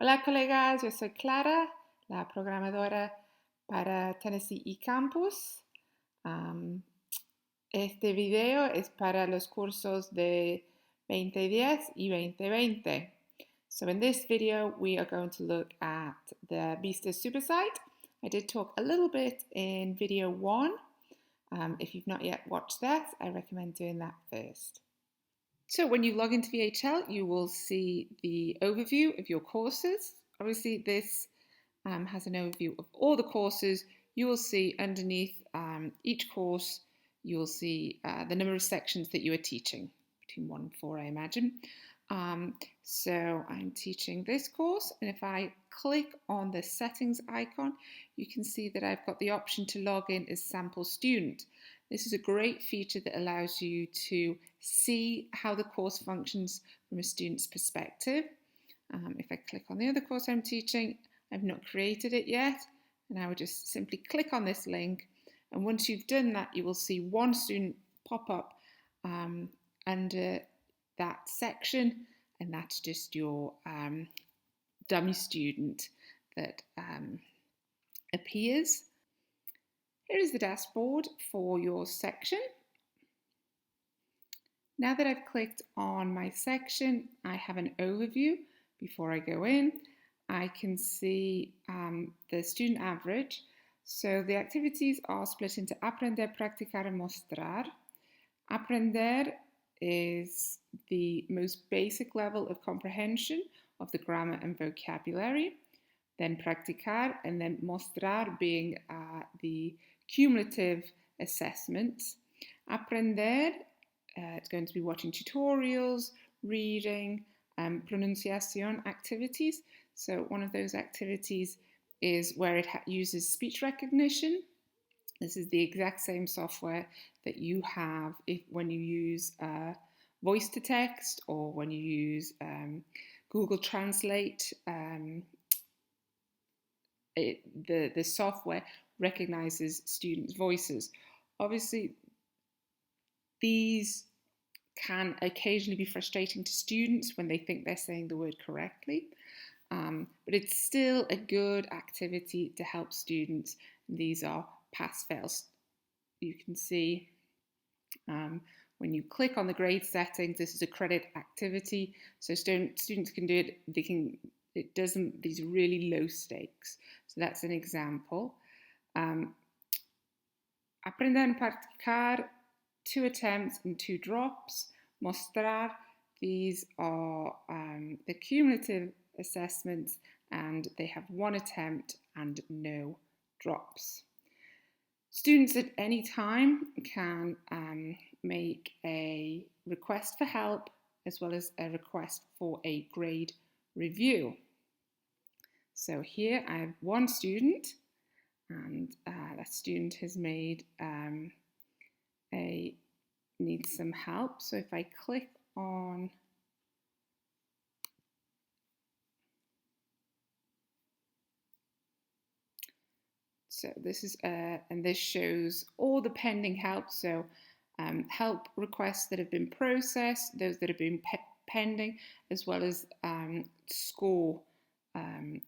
Hola colegas, yo soy Clara, la programadora para Tennessee eCampus. Um, este video es para los cursos de 2010 y 2020. So in this video, we are going to look at the Vista Supersite. I did talk a little bit in video 1. If you've not yet watched that, I recommend doing that first. So when you log into VHL, you will see the overview of your courses. Obviously, this has an overview of all the courses. You will see underneath each course, you will see the number of sections that you are teaching, between 1 and 4, I imagine. So I'm teaching this course, and if I click on the settings icon, you can see that I've got the option to log in as sample student. This is a great feature that allows you to see how the course functions from a student's perspective. If I click on the other course I'm teaching, I've not created it yet, and I would just simply click on this link, and once you've done that, you will see one student pop up under that section, and that's just your dummy student that appears. Here is the dashboard for your section. Now that I've clicked on my section, I have an overview. Before I go in, I can see the student average. So the activities are split into aprender, practicar, and mostrar. Aprender is the most basic level of comprehension of the grammar and vocabulary. Then practicar, and then mostrar being the cumulative assessments. Aprender, it's going to be watching tutorials, reading, pronunciation activities. So one of those activities is where it uses speech recognition. This is the exact same software that you have when you use voice to text, or when you use Google Translate. The software recognizes students' voices. Obviously, these can occasionally be frustrating to students when they think they're saying the word correctly, but it's still a good activity to help students. These are pass-fails. You can see when you click on the grade settings, this is a credit activity, so students can do it. It doesn't, these are really low stakes. So that's an example. Aprender and practicar, 2 attempts and 2 drops. Mostrar, these are the cumulative assessments, and they have 1 attempt and no drops. Students at any time can make a request for help, as well as a request for a grade review. So here I have 1 student, and that student has made needs some help. So if I click on this is and this shows all the pending help. So help requests that have been processed, those that have been pending, as well as score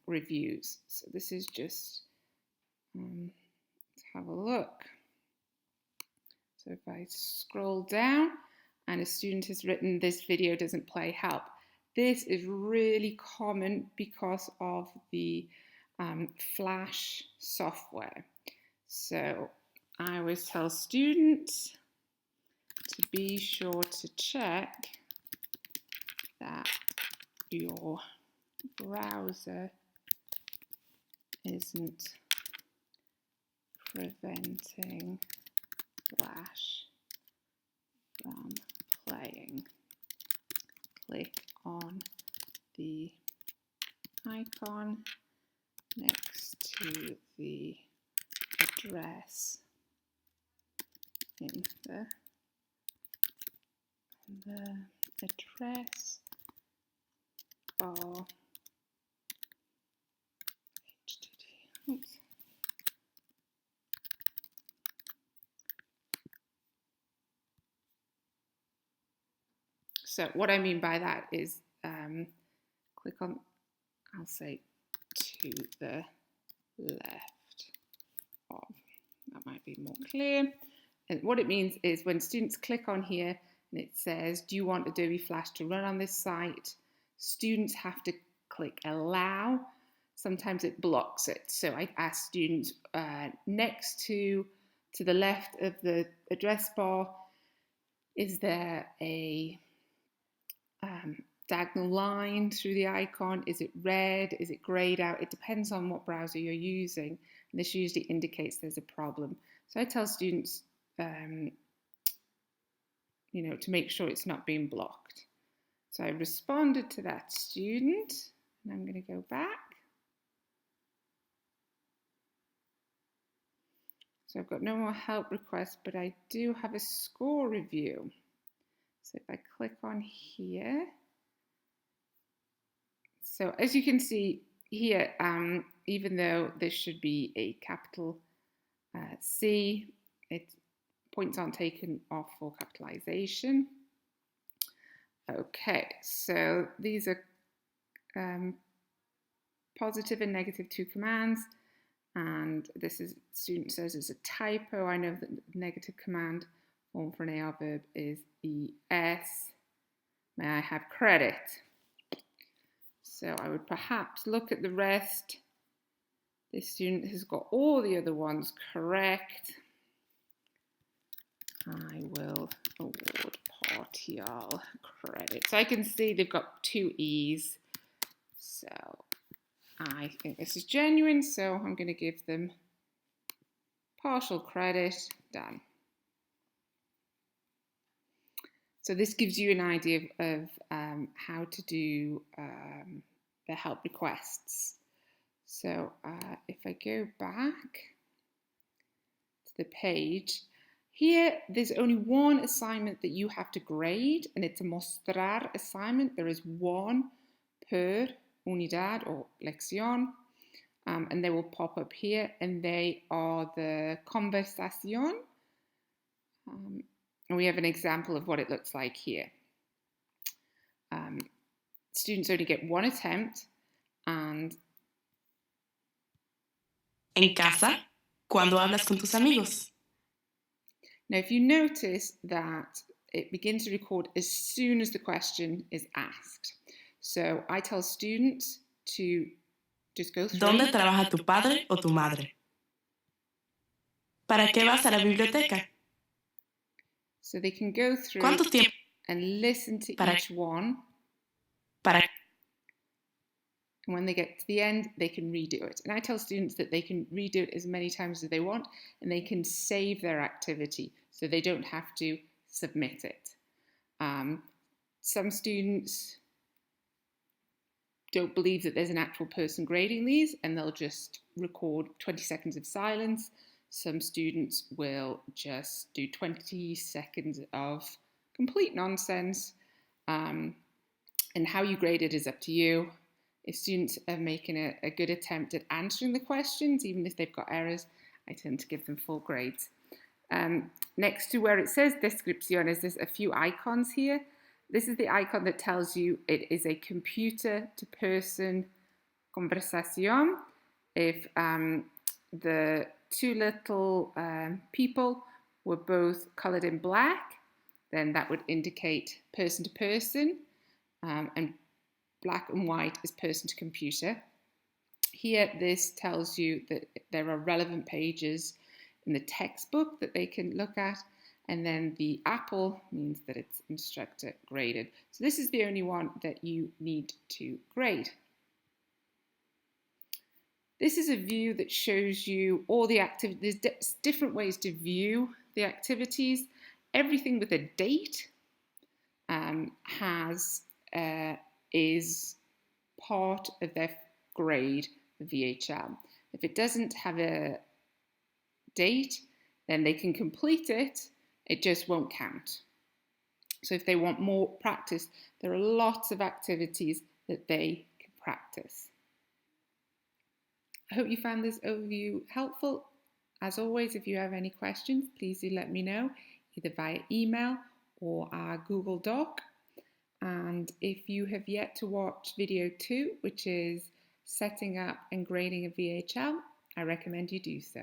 reviews. So this is just let's have a look. So if I scroll down, and a student has written, "This video doesn't play, help." This is really common because of the Flash software. So I always tell students to be sure to check that your browser isn't preventing Flash from playing. Click on the icon next to the address in the address bar. Oops. So what I mean by that is click on I'll say to the left of. That might be more clear. And what it means is when students click on here and it says, do you want Adobe Flash to run on this site? Students have to click allow. Sometimes it blocks it. So I ask students next to the left of the address bar, is there a diagonal line through the icon? Is it red? Is it grayed out? It depends on what browser you're using. And this usually indicates there's a problem. So I tell students, to make sure it's not being blocked. So I responded to that student, and I'm going to go back. So I've got no more help requests, but I do have a score review. So if I click on here, so as you can see here, even though this should be a capital C, points aren't taken off for capitalization. Okay, so these are positive and negative 2 commands. And this is, student says it's a typo. I know that the negative command form for an AR verb is ES. May I have credit? So I would perhaps look at the rest. This student has got all the other ones correct. I will award partial credit. So I can see they've got 2 E's. So I think this is genuine, so I'm going to give them partial credit. Done. So this gives you an idea of how to do the help requests. So if I go back to the page, here there's only one assignment that you have to grade, and it's a mostrar assignment. There is one per unidad or lección, and they will pop up here, and they are the conversación. And we have an example of what it looks like here. Students only get one attempt, and en casa, cuando hablas con tus amigos. Now, if you notice that it begins to record as soon as the question is asked. So I tell students to just go through. ¿Dónde trabaja tu padre o tu madre? ¿Para qué vas a la biblioteca? So they can go through ¿Cuánto tiempo? And listen to each one. Para. And when they get to the end, they can redo it. And I tell students that they can redo it as many times as they want, and they can save their activity so they don't have to submit it. Some students don't believe that there's an actual person grading these, and they'll just record 20 seconds of silence. Some students will just do 20 seconds of complete nonsense. And how you grade it is up to you. If students are making a good attempt at answering the questions, even if they've got errors, I tend to give them full grades. Next to where it says descripciones, there's a few icons here. This is the icon that tells you it is a computer-to-person conversación. If the 2 little people were both coloured in black, then that would indicate person-to-person, and black and white is person-to-computer. Here, this tells you that there are relevant pages in the textbook that they can look at, and then the apple means that it's instructor graded. So this is the only one that you need to grade. This is a view that shows you all the activities. There's different ways to view the activities. Everything with a date is part of their grade for VHL. If it doesn't have a date, then they can complete it. It just won't count. So if they want more practice, there are lots of activities that they can practice. I hope you found this overview helpful. As always, if you have any questions, please do let me know, either via email or our Google Doc. And if you have yet to watch video 2, which is setting up and grading a VHL, I recommend you do so.